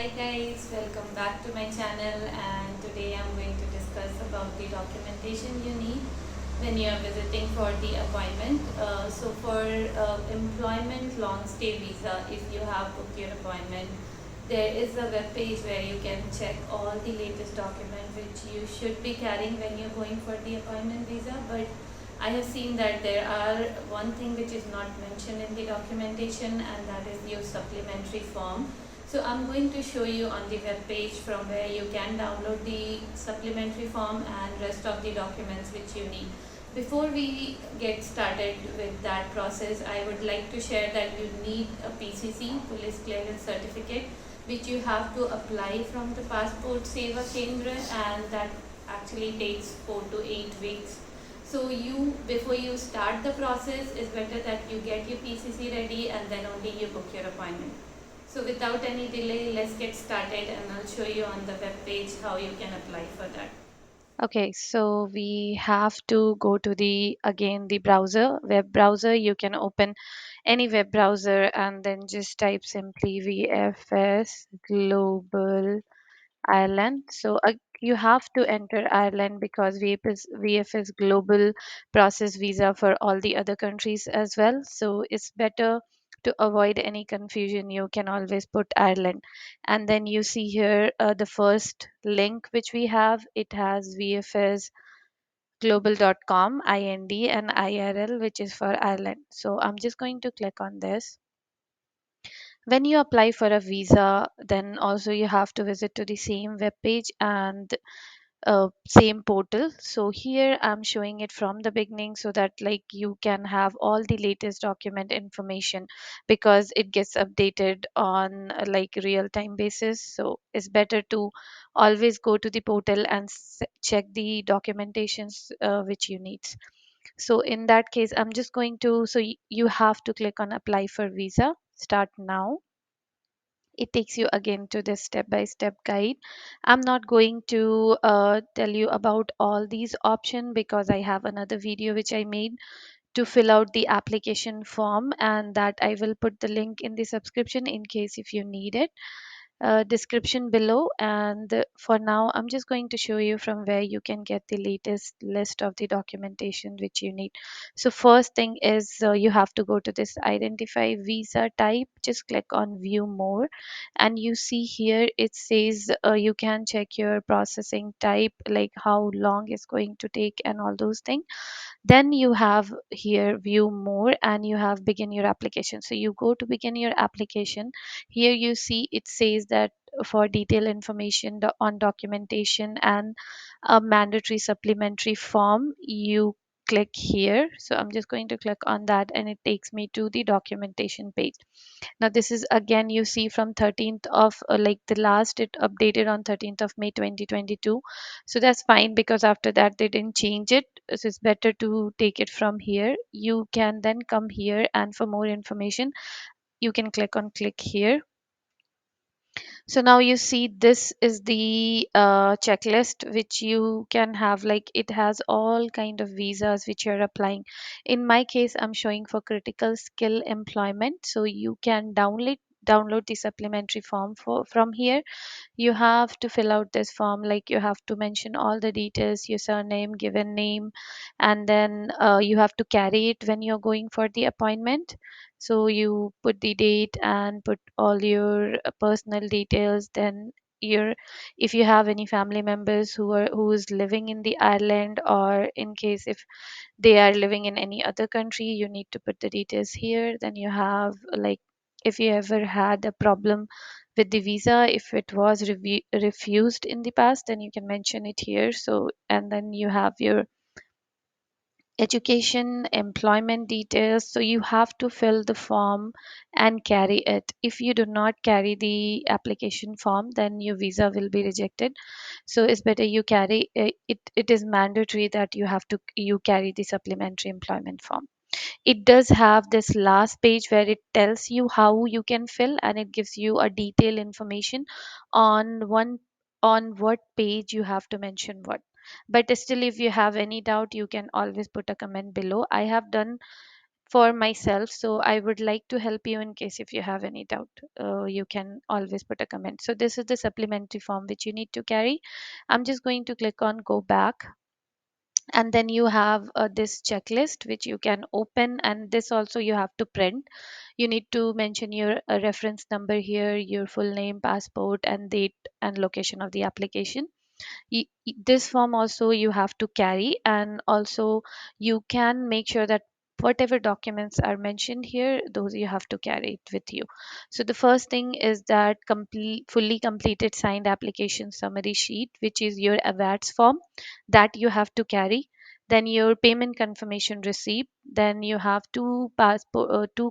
Hi guys, welcome back to my channel, and today I'm going to discuss about the documentation you need when you are visiting for the appointment. So for employment long stay visa, if you have booked your appointment, there is a web page where you can check all the latest documents which you should be carrying when you're going for the appointment visa. But I have seen that there are one thing which is not mentioned in the documentation, and that is your supplementary form. So I'm going to show you on the web page from where you can download the supplementary form and rest of the documents which you need. Before we get started with that process, I would like to share that you need a PCC, Police Clearance Certificate, which you have to apply from the Passport Seva Kendra, and that actually takes 4 to 8 weeks. So before you start the process, it's better that you get your PCC ready and then only you book your appointment. So without any delay, let's get started, and I'll show you on the web page how you can apply for that. Okay, so we have to go to the browser, web browser. You can open any web browser and then just type simply VFS Global Ireland. So you have to enter Ireland because VFS Global process visa for all the other countries as well. So it's better to avoid any confusion. You can always put Ireland. And then you see here the first link which we have. It has VFS global.com, IND, and IRL, which is for Ireland. So I'm just going to click on this. When you apply for a visa, then also you have to visit to the same web page and same portal. So here I'm showing it from the beginning so that like you can have all the latest document information because it gets updated on like real time basis. So it's better to always go to the portal and check the documentations which you need. So in that case, I'm just going to, so you have to click on apply for visa, start now. It takes you again to this step by step guide. I'm not going to tell you about all these options because I have another video which I made to fill out the application form, and that I will put the link in the subscription in case if you need it, description below. And for now, I'm just going to show you from where you can get the latest list of the documentation which you need. So first thing is you have to go to this identify visa type. Just click on view more, and you see here it says you can check your processing type, like how long it's going to take and all those things. Then you have here view more, and you have begin your application. So you go to begin your application. Here you see it says that for detailed information on documentation and a mandatory supplementary form, you click here. So I'm just going to click on that, and it takes me to the documentation page. Now this is again you see from 13th of like the last it updated on 13th of May 2022. So that's fine because after that they didn't change it. So it's better to take it from here. You can then come here, and for more information you can click here. So now you see this is the checklist which you can have, like it has all kind of visas which you're applying. In my case, I'm showing for critical skill employment. So you can download the supplementary form from here. You have to fill out this form, like you have to mention all the details, your surname, given name, and then you have to carry it when you're going for the appointment. So you put the date and put all your personal details. Then your, if you have any family members who is living in the Ireland, or in case if they are living in any other country, you need to put the details here. Then you have like if you ever had a problem with the visa, if it was refused in the past, then you can mention it here. So and then you have your education, employment details. So you have to fill the form and carry it. If you do not carry the application form, then your visa will be rejected. So it's better you carry it is mandatory that you carry the supplementary employment form. It does have this last page where it tells you how you can fill, and it gives you a detailed information on what page you have to mention what. But still, if you have any doubt, you can always put a comment below. I have done for myself. So I would like to help you in case if you have any doubt. You can always put a comment. So this is the supplementary form which you need to carry. I'm just going to click on go back, and then you have this checklist which you can open, and this also you have to print. You need to mention your reference number here, your full name, passport, and date and location of the application. This form also you have to carry, and also you can make sure that whatever documents are mentioned here, those you have to carry it with you. So the first thing is that fully completed signed application summary sheet, which is your avats form, that you have to carry. Then your payment confirmation receipt. Then you have two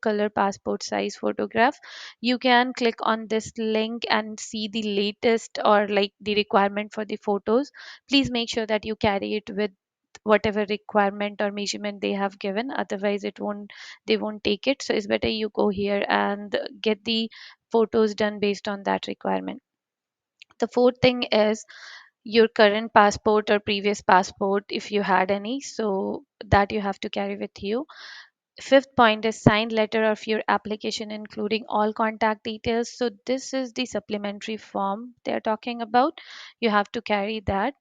color passport size photograph. You can click on this link and see the latest or like the requirement for the photos. Please make sure that you carry it with whatever requirement or measurement they have given, otherwise they won't take it. So it's better you go here and get the photos done based on that requirement. The fourth thing is your current passport or previous passport if you had any, so that you have to carry with you. Fifth point is signed letter of your application including all contact details. So this is the supplementary form they're talking about. You have to carry that.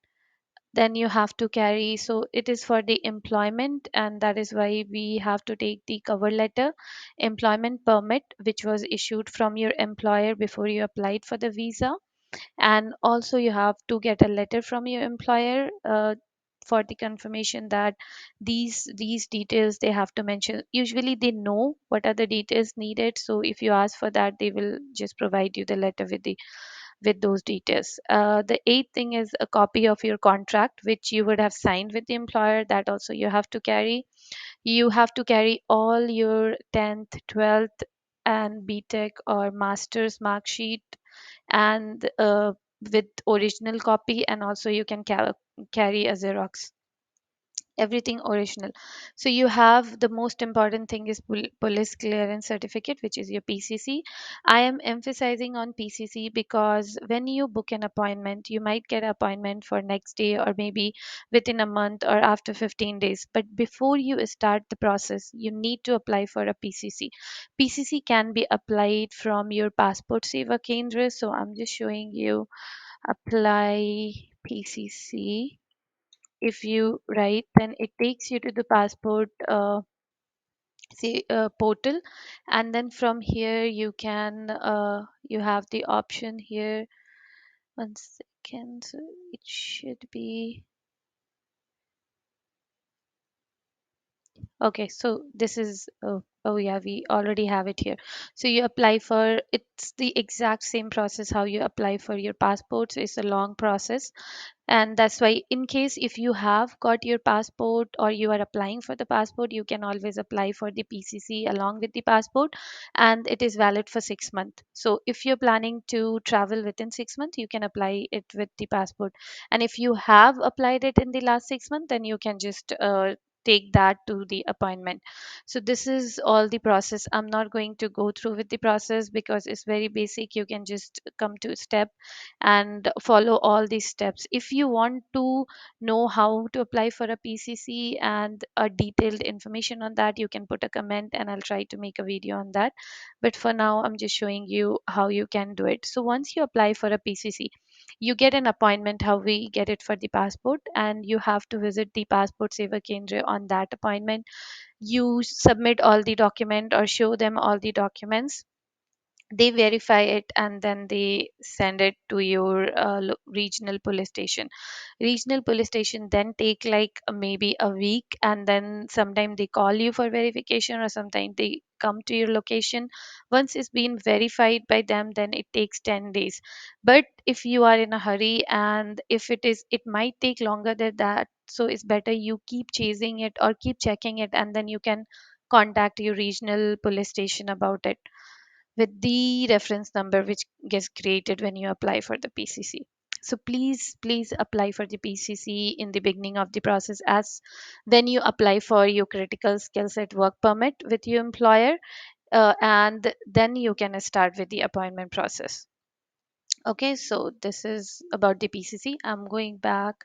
Then you have to carry, so it is for the employment, and that is why we have to take the cover letter, employment permit which was issued from your employer before you applied for the visa. And also you have to get a letter from your employer for the confirmation that these details they have to mention. Usually they know what are the details needed, so if you ask for that they will just provide you the letter with those details. The eighth thing is a copy of your contract which you would have signed with the employer, that also you have to carry. You have to carry all your 10th, 12th, and BTech or master's mark sheet, and with original copy, and also you can carry a Xerox, everything original. So you have the most important thing is police clearance certificate, which is your PCC. I am emphasizing on PCC because when you book an appointment, you might get an appointment for next day or maybe within a month or after 15 days, but before you start the process you need to apply for a PCC. PCC can be applied from your passport seva kendra. So I'm just showing you apply PCC. If you write, then it takes you to the passport portal, and then from here you can you have the option here. 1 second, so it should be okay. So this is oh yeah, we already have it here. So you apply for, it's the exact same process how you apply for your passports. It's a long process, and that's why in case if you have got your passport or you are applying for the passport, you can always apply for the PCC along with the passport, and it is valid for 6 months. So if you're planning to travel within 6 months, you can apply it with the passport. And if you have applied it in the last 6 months, then you can just take that to the appointment. So this is all the process. I'm not going to go through with the process because it's very basic. You can just come to step and follow all these steps. If you want to know how to apply for a PCC and a detailed information on that, you can put a comment and I'll try to make a video on that. But for now, I'm just showing you how you can do it. So once you apply for a PCC, you get an appointment how we get it for the passport, and you have to visit the passport seva kendra on that appointment. You submit all the document or show them all the documents, they verify it, and then they send it to your regional police station. Regional police station then take like maybe a week, and then sometime they call you for verification or sometimes they come to your location. Once it's been verified by them, then it takes 10 days. But if you are in a hurry and if it might take longer than that, so it's better you keep chasing it or keep checking it, and then you can contact your regional police station about it with the reference number which gets created when you apply for the PCC. So please apply for the PCC in the beginning of the process, as when you apply for your critical skill set work permit with your employer, and then you can start with the appointment process. Okay, so this is about the PCC. I'm going back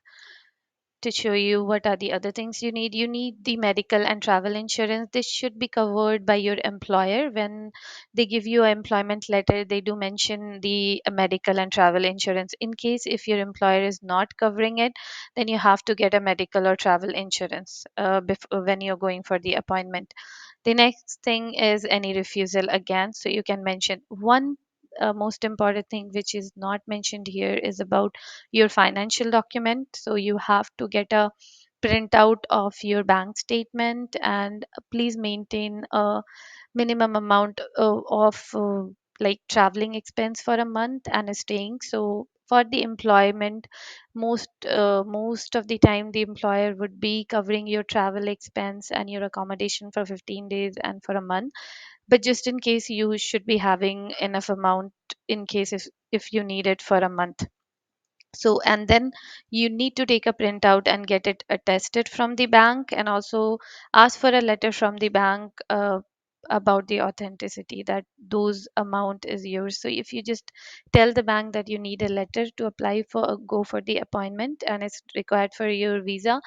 to show you what are the other things you need. You need the medical and travel insurance. This should be covered by your employer. When they give you an employment letter, they do mention the medical and travel insurance. In case if your employer is not covering it, then you have to get a medical or travel insurance when you're going for the appointment. The next thing is any refusal again. So you can mention one most important thing which is not mentioned here is about your financial document. So you have to get a printout of your bank statement, and please maintain a minimum amount of like traveling expense for a month and staying. So for the employment, most of the time the employer would be covering your travel expense and your accommodation for 15 days and for a month. But just in case, you should be having enough amount in case if you need it for a month. So and then you need to take a printout and get it attested from the bank, and also ask for a letter from the bank about the authenticity that those amount is yours. So if you just tell the bank that you need a letter to apply for go for the appointment and it's required for your visa,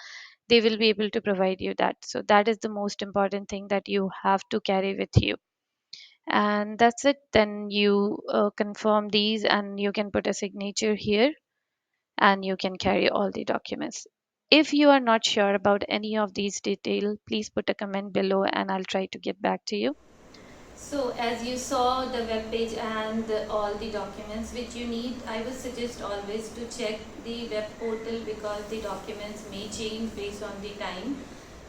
they will be able to provide you that. So that is the most important thing that you have to carry with you. And that's it. Then you confirm these and you can put a signature here, and you can carry all the documents. If you are not sure about any of these details, please put a comment below and I'll try to get back to you. So as you saw the web page and all the documents which you need, I would suggest always to check the web portal because the documents may change based on the time.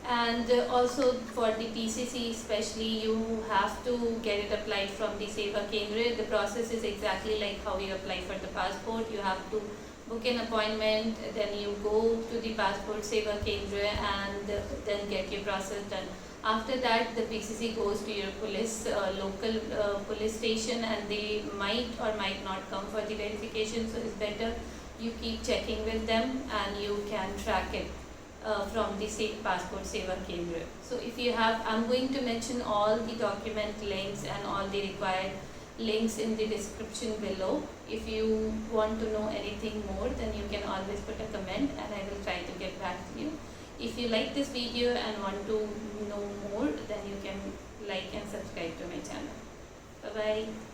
And also for the PCC especially, you have to get it applied from the Seva Kendra. The process is exactly like how you apply for the passport. You have to book an appointment, then you go to the passport Seva Kendra and then get your process done. After that, the PCC goes to your police, local police station, and they might or might not come for the verification. So it's better you keep checking with them and you can track it from the passport Seva Kendra. So if you have, I'm going to mention all the document links and all the required links in the description below. If you want to know anything more, then you can always put a comment and I will try to get back to you. If you like this video and want to know more, then you can like and subscribe to my channel. Bye bye.